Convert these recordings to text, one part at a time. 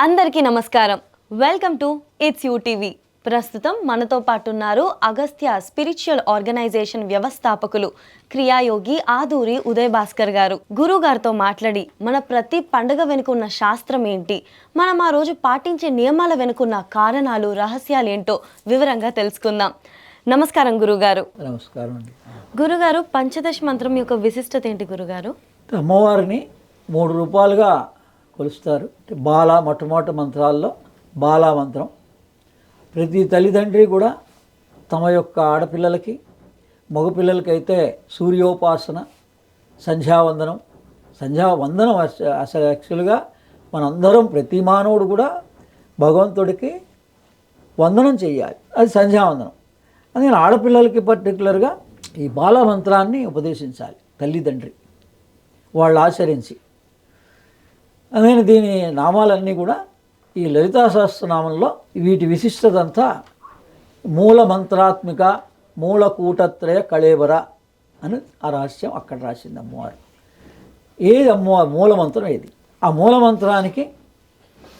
అందరికీ నమస్కారం. Welcome to it's you TV. ప్రస్తుతం మనతో పాటు ఉన్నారు అగస్త్య స్పిరిచువల్ ఆర్గనైజేషన్ వ్యవస్థాపకులు క్రియాయోగి ఆదూరి ఉదయ్ భాస్కర్ గారు. గురువు గారితో మాట్లాడి మన ప్రతి పండుగ వెనుకున్న శాస్త్రం ఏంటి, మనం ఆ రోజు పాటించే నియమాల వెనుకున్న కారణాలు, రహస్యాలు ఏంటో వివరంగా తెలుసుకుందాం. నమస్కారం గురుగారు. నమస్కారం అండి. గురుగారు, పంచదశ మంత్రం యొక్క విశిష్టత ఏంటి గురుగారు? అమ్మవారిని 3 రూపాలుగా కొలుస్తారు. బాల మొట్టమొదటి మంత్రాల్లో బాలా మంత్రం. ప్రతి తల్లిదండ్రి కూడా తమ యొక్క ఆడపిల్లలకి, మగపిల్లలకైతే సూర్యోపాసన, సంధ్యావందనం అసలు యాక్చువల్గా మనందరం ప్రతి మానవుడు కూడా భగవంతుడికి వందనం చేయాలి, అది సంధ్యావందనం. అందుకని ఆడపిల్లలకి పర్టికులర్గా ఈ బాలా మంత్రాన్ని ఉపదేశించాలి తల్లిదండ్రి, వాళ్ళు ఆచరించి. అందుకని దీని నామాలన్నీ కూడా ఈ లలితా సహస్రనామంలో వీటి విశిష్టత అంతా మూల మంత్రాత్మిక మూల కూటత్రయ కళేబర అని ఆ రహస్యం అక్కడ రాసింది అమ్మవారు. ఏది అమ్మవారు మూల మంత్రం ఏది? ఆ మూల మంత్రానికి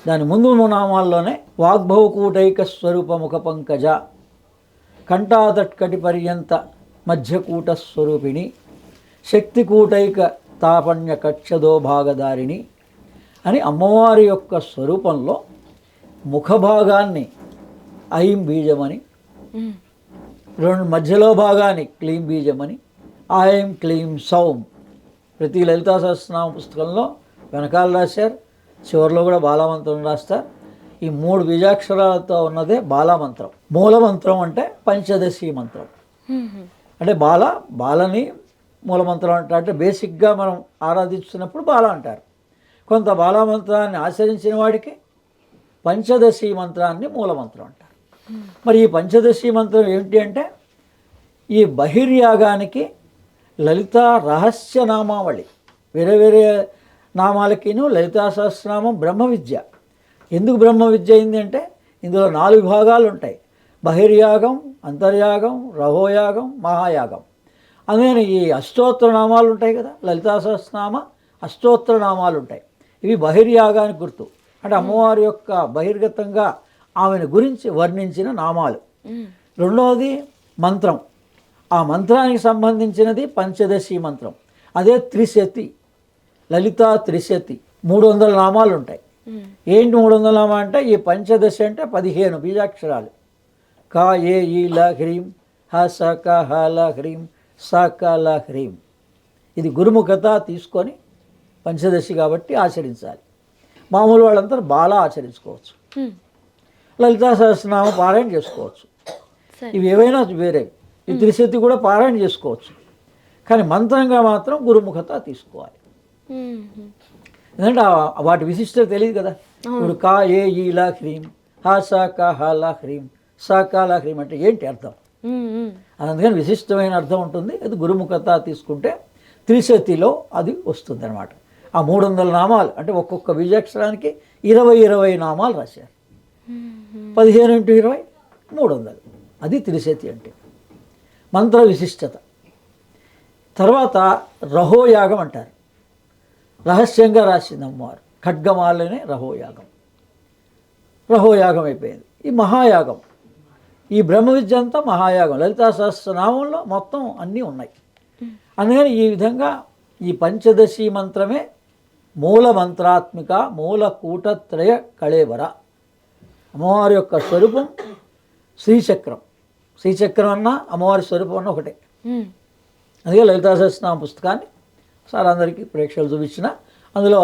దాని ముందు నామాల్లోనే వాగ్భవకూటైక స్వరూప ముఖ పంకజ కంఠాతట్కటి పర్యంత మధ్యకూట స్వరూపిణి శక్తికూటైక తాపణ్య కక్షదో భాగధారిణి అని అమ్మవారి యొక్క స్వరూపంలో ముఖభాగాన్ని ఐం బీజమని, మధ్యలో భాగాన్ని క్లీం బీజమని, ఐం క్లీం సౌం ప్రతి లలితా సహస్రనామ పుస్తకంలో వెనకాల రాశారు, చివరిలో కూడా బాలామంత్రం రాస్తారు. ఈ 3 బీజాక్షరాలతో ఉన్నదే బాలామంత్రం. మూలమంత్రం అంటే పంచదశి మంత్రం. అంటే బాలని మూలమంత్రం అంటారు. అంటే బేసిక్గా మనం ఆరాధిస్తున్నప్పుడు బాల అంటారు. కొంత బాలామంత్రాన్ని ఆచరించిన వాడికి పంచదశి మంత్రాన్ని మూలమంత్రం అంటారు. మరి ఈ పంచదశి మంత్రం ఏమిటి అంటే ఈ బహిర్యాగానికి లలితా రహస్య నామావళి. వేరే వేరే నామాలకిను లలితా సహస్రనామం బ్రహ్మ విద్య. ఎందుకు బ్రహ్మ విద్య అయింది అంటే ఇందులో 4 భాగాలు ఉంటాయి: బహిర్యాగం, అంతర్యాగం, రహోయాగం, మహాయాగం. అందుకని ఈ అష్టోత్తర నామాలు ఉంటాయి కదా, లలితా సహస్రనామ అష్టోత్తర నామాలు ఉంటాయి. ఇవి బహిర్యాగానికి గుర్తు. అంటే అమ్మవారి యొక్క బహిర్గతంగా ఆమెను గురించి వర్ణించిన నామాలు. రెండవది మంత్రం. ఆ మంత్రానికి సంబంధించినది పంచదశి మంత్రం. అదే త్రిశతి, లలితా త్రిశతి. 300 నామాలు ఉంటాయి. ఏంటి 300 నామా అంటే ఈ పంచదశి అంటే 15 బీజాక్షరాలు. క ఏ ఈ ల హ్రీం హ స క హ ల హ్రీం స క ల హ్రీం. ఇది గురుముఖత తీసుకొని పంచదశి కాబట్టి ఆచరించాలి. మామూలు వాళ్ళంతా బాలా ఆచరించుకోవచ్చు, లలితా సహస్రనామ పారాయణ చేసుకోవచ్చు. ఇవి ఏవైనా వేరే, ఈ త్రిశతి కూడా పారాయణ చేసుకోవచ్చు. కానీ మంత్రంగా మాత్రం గురుముఖత తీసుకోవాలి. ఎందుకంటే వాటి విశిష్టత తెలియదు కదా. ఇప్పుడు కా ఏ ఈ ల హ్రీం హ స క హ ల హ్రీం స క ల హ్రీం అంటే ఏంటి అర్థం? అందుకని విశిష్టమైన అర్థం ఉంటుంది. అది గురుముఖత తీసుకుంటే త్రిశతిలో అది వస్తుంది అన్నమాట. ఆ 300 నామాలు అంటే ఒక్కొక్క బీజాక్షరానికి 20 నామాలు రాశారు. 15 × 20 300. అది త్రిశతి అంటే మంత్ర విశిష్టత. తర్వాత రహోయాగం అంటారు. రహస్యంగా రాసింది అమ్మవారు. ఖడ్గమాలనే రహోయాగం అయిపోయింది. ఈ మహాయాగం, ఈ బ్రహ్మ విద్య అంతా మహాయాగం. లలితా సహస్రనామంలో మొత్తం అన్నీ ఉన్నాయి. అందుకని ఈ విధంగా ఈ పంచదశి మంత్రమే మూల మంత్రాత్మిక మూల కూటత్రయ కళేబర. అమ్మవారి యొక్క స్వరూపం శ్రీచక్రం. శ్రీచక్రం అన్న అమ్మవారి స్వరూపం అన్న ఒకటే. అందుకే లలితా సహస్రనామ పుస్తకాన్ని సార్ అందరికీ ప్రేక్షకులు చూపించిన అందులో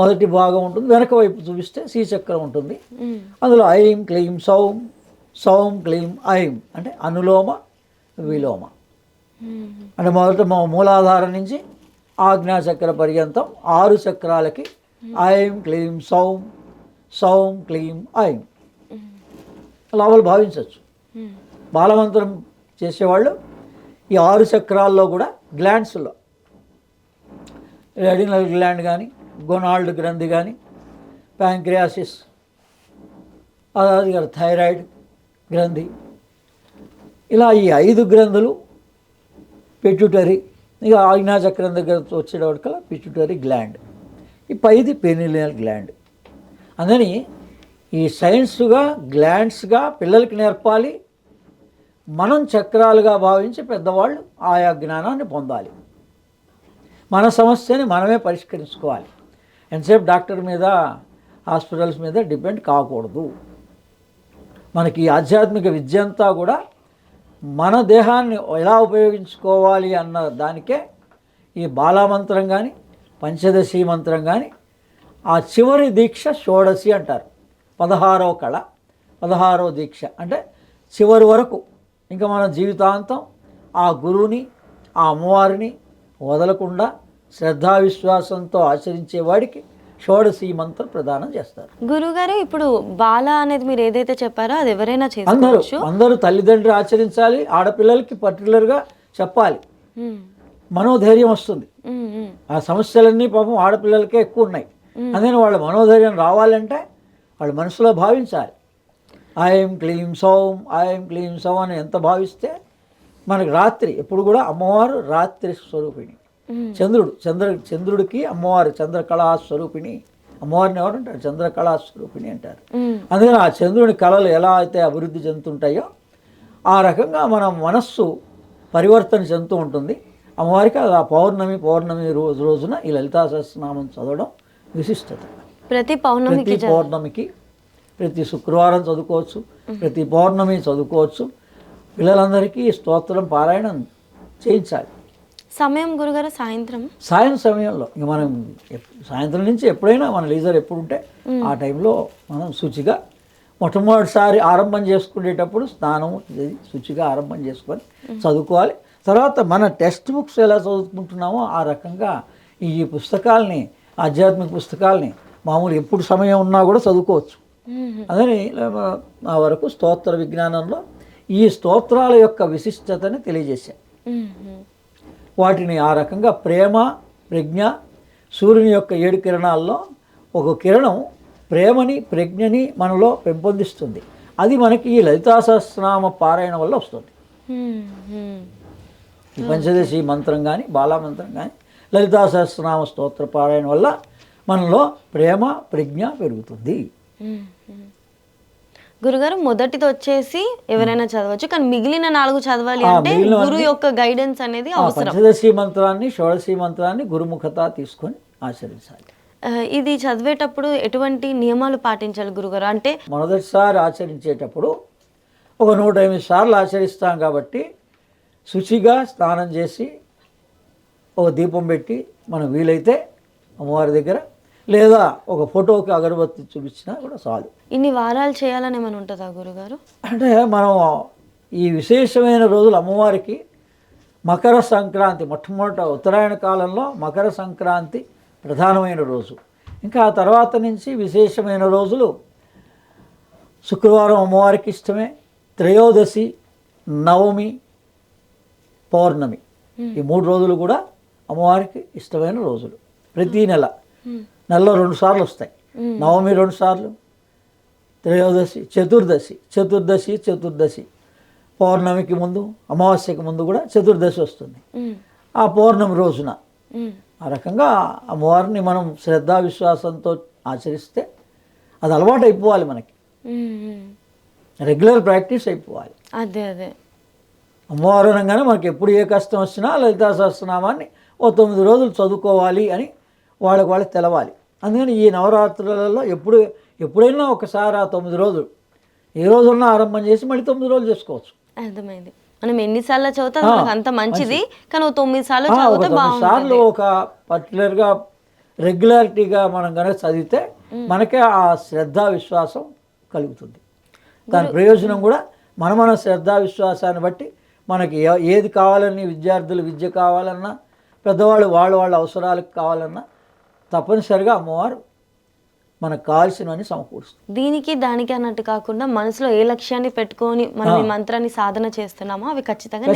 మొదటి భాగం ఉంటుంది, వెనక వైపు చూపిస్తే శ్రీచక్రం ఉంటుంది. అందులో ఐం క్లీం సౌం, సౌం క్లీం ఐం అంటే అనులోమ విలోమ. అంటే మొదట మూలాధారం నుంచి ఆజ్ఞాచక్ర పర్యంతం 6 చక్రాలకి ఐం క్లీం సౌం, సౌం క్లీం ఐం లోపల భావించవచ్చు. బాలమంత్రం చేసేవాళ్ళు ఈ 6 చక్రాల్లో కూడా గ్లాండ్స్లో రెడినల్ గ్లాండ్ కానీ, గొనాల్డ్ గ్రంథి కానీ, ప్యాంక్రియాసిస్, అదే థైరాయిడ్ గ్రంథి, ఇలా ఈ 5 గ్రంథులు, పిట్యూటరీ, ఇక ఆజ్ఞాచక్రం దగ్గర వచ్చేటప్పటికల్లా పిట్యూటరీ గ్లాండ్, ఈ పైది పెనిలియల్ గ్లాండ్. అందుకని ఈ సైన్స్గా గ్లాండ్స్గా పిల్లలకి నేర్పాలి, మనం చక్రాలుగా భావించి పెద్దవాళ్ళు ఆయా జ్ఞానాన్ని పొందాలి. మన సమస్యని మనమే పరిష్కరించుకోవాలి. ఎంతసేపు డాక్టర్ మీద హాస్పిటల్స్ మీద డిపెండ్ కాకూడదు. మనకి ఈ ఆధ్యాత్మిక విద్య అంతా కూడా మన దేహాన్ని ఎలా ఉపయోగించుకోవాలి అన్న దానికే ఈ బాలామంత్రం కానీ పంచదశి మంత్రం కానీ ఆ చివరి దీక్ష షోడశి అంటారు. 16వ కళ, 16వ దీక్ష అంటే చివరి వరకు ఇంకా మన జీవితాంతం ఆ గురువుని ఆ అమ్మవారిని వదలకుండా శ్రద్ధావిశ్వాసంతో ఆచరించే వాడికి షోడశి మంత్రం ప్రదానం చేస్తారు. గురుగారు, ఇప్పుడు బాల అనేది మీరు ఏదైతే చెప్పారో అది ఎవరైనా అందరూ చేసుకోవచ్చు. అందరూ తల్లిదండ్రులు ఆచరించాలి. ఆడపిల్లలకి పర్టికులర్గా చెప్పాలి, మనోధైర్యం వస్తుంది. ఆ సమస్యలన్నీ పాపం ఆడపిల్లలకే ఎక్కువ ఉన్నాయి. అందుకని వాళ్ళ మనోధైర్యం రావాలంటే వాళ్ళు మనసులో భావించాలి. ఐం క్లీం సౌం, ఐం క్లీం సౌం అని ఎంత భావిస్తే మనకి రాత్రి ఎప్పుడు కూడా అమ్మవారు రాత్రి స్వరూపిణి. చంద్రుడికి అమ్మవారు చంద్రకళా స్వరూపిణి. అమ్మవారిని ఎవరంటారు? చంద్రకళా స్వరూపిణి అంటారు. అందుకని ఆ చంద్రుని కళలు ఎలా అయితే అభివృద్ధి చెందుతుంటాయో ఆ రకంగా మన మనస్సు పరివర్తన చెందుతూ ఉంటుంది. అమ్మవారికి ఆ పౌర్ణమి రోజున ఈ లలితా సహస్రనామం చదవడం విశిష్టత. ప్రతి పౌర్ణమికి ప్రతి శుక్రవారం చదువుకోవచ్చు, ప్రతి పౌర్ణమి చదువుకోవచ్చు. పిల్లలందరికీ స్తోత్రం పారాయణం చేయించాలి. సమయం గురుగారు సాయం సమయంలో ఇంక మనం సాయంత్రం నుంచి ఎప్పుడైనా మన లీజర్ ఎప్పుడు ఉంటే ఆ టైంలో మనం శుచిగా మొట్టమొదటిసారి ఆరంభం చేసుకునేటప్పుడు స్నానం శుచిగా ఆరంభం చేసుకొని చదువుకోవాలి. తర్వాత మన టెక్స్ట్ బుక్స్ ఎలా చదువుకుంటున్నామో ఆ రకంగా ఈ పుస్తకాలని, ఆధ్యాత్మిక పుస్తకాలని మామూలు ఎప్పుడు సమయం ఉన్నా కూడా చదువుకోవచ్చు. అదని నా వరకు స్తోత్ర విజ్ఞానంలో ఈ స్తోత్రాల యొక్క విశిష్టతని తెలియజేశాను. వాటిని ఆ రకంగా ప్రేమ, ప్రజ్ఞ, సూర్యుని యొక్క 7 కిరణాల్లో ఒక కిరణం ప్రేమని, ప్రజ్ఞని మనలో పెంపొందిస్తుంది. అది మనకి ఈ లలితా సహస్రనామ పారాయణ వల్ల వస్తుంది. ఈ పంచదశి మంత్రం కానీ బాలామంత్రం కానీ లలితా సహస్రనామ స్తోత్ర పారాయణ వల్ల మనలో ప్రేమ, ప్రజ్ఞ పెరుగుతుంది. గురుగారు, మొదటిది వచ్చేసి ఎవరైనా చదవచ్చు, కానీ మిగిలిన 4 చదవాలి అంటే గురు యొక్క గైడెన్స్ అనేది అవసరం. పంచదశి మంత్రాన్ని, షోడశి మంత్రాన్ని గురుముఖత తీసుకొని ఆచరించాలి. ఇది చదివేటప్పుడు ఎటువంటి నియమాలు పాటించాలి గురుగారు? అంటే మొదటిసారి ఆచరించేటప్పుడు ఒక 108 సార్లు ఆచరిస్తాం కాబట్టి శుచిగా స్నానం చేసి ఒక దీపం పెట్టి మనం వీలైతే అమ్మవారి దగ్గర లేదా ఒక ఫోటోకి అగరబత్తి చూపించినా కూడా చాలు. ఇన్ని వారాలు చేయాలని ఏమైనా ఉంటుందా గురుగారు? అంటే మనం ఈ విశేషమైన రోజులు అమ్మవారికి మకర సంక్రాంతి, మొట్టమొదట ఉత్తరాయణ కాలంలో మకర సంక్రాంతి ప్రధానమైన రోజు. ఇంకా ఆ తర్వాత నుంచి విశేషమైన రోజులు శుక్రవారం అమ్మవారికి ఇష్టమే, త్రయోదశి, నవమి, పౌర్ణమి, ఈ 3 రోజులు కూడా అమ్మవారికి ఇష్టమైన రోజులు. ప్రతీ నెలలో 2 సార్లు వస్తాయి. నవమి 2 సార్లు, త్రయోదశి, చతుర్దశి, పౌర్ణమికి ముందు, అమావాస్యకి ముందు కూడా చతుర్దశి వస్తుంది. ఆ పౌర్ణమి రోజున ఆ రకంగా అమ్మవారిని మనం శ్రద్ధా విశ్వాసంతో ఆచరిస్తే అది అలవాటు అయిపోవాలి, మనకి రెగ్యులర్ ప్రాక్టీస్ అయిపోవాలి. అదే అమ్మవారు అనగానే మనకి ఎప్పుడు ఏ కష్టం వచ్చినా లలితా సహస్రనామాన్ని 9 రోజులు చదువుకోవాలి అని వాళ్ళకి తెలవాలి. అందుకని ఈ నవరాత్రులలో ఎప్పుడైనా ఒకసారి ఆ 9 రోజులు ఏ రోజున్నా ఆరంభం చేసి మళ్ళీ 9 రోజులు చేసుకోవచ్చు. అర్థమైంది. మనం ఎన్నిసార్లు చదివితే మనకు అంత మంచిది, కానీ 9 సార్లు చదివితే బాగుంటుంది. సార్లు ఒక పర్టికులర్గా రెగ్యులారిటీగా మనం కనుక చదివితే మనకే ఆ శ్రద్ధా విశ్వాసం కలుగుతుంది. దాని ప్రయోజనం కూడా మన శ్రద్ధా విశ్వాసాన్ని బట్టి మనకి ఏది కావాలని, విద్యార్థులు విద్య కావాలన్నా, పెద్దవాళ్ళు వాళ్ళ అవసరాలకు కావాలన్నా తప్పనిసరిగా అమ్మవారు మనకు కావాల్సినవన్నీ సమకూరుస్తుంది. దీనికి దానికి అన్నట్టు కాకుండా మనసులో ఏ లక్ష్యాన్ని పెట్టుకొని మనం ఈ మంత్రాన్ని సాధన చేస్తున్నామో అవి ఖచ్చితంగా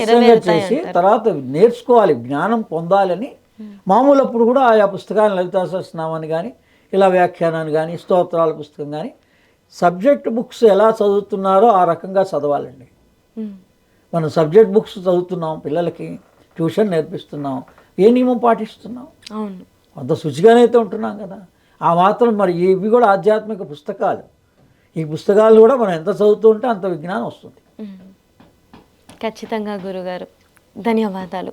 చేసి తర్వాత నేర్చుకోవాలి, జ్ఞానం పొందాలని. మామూలు అప్పుడు కూడా ఆయా పుస్తకాన్ని, లలితా సహస్రనామాన్ని కానీ, ఇలా వ్యాఖ్యానాన్ని కానీ, స్తోత్రాల పుస్తకం కానీ, సబ్జెక్ట్ బుక్స్ ఎలా చదువుతున్నారో ఆ రకంగా చదవాలండి. మనం సబ్జెక్ట్ బుక్స్ చదువుతున్నాం, పిల్లలకి ట్యూషన్ నేర్పిస్తున్నాం, ఏ నియమం పాటిస్తున్నాం? అవును, అంత శుచిగానైతే ఉంటున్నాం కదా. ఆ మాత్రం మరి ఇవి కూడా ఆధ్యాత్మిక పుస్తకాలు. ఈ పుస్తకాలు కూడా మనం ఎంత చదువుతూ ఉంటే అంత విజ్ఞానం వస్తుంది. ఖచ్చితంగా గురుగారు, ధన్యవాదాలు.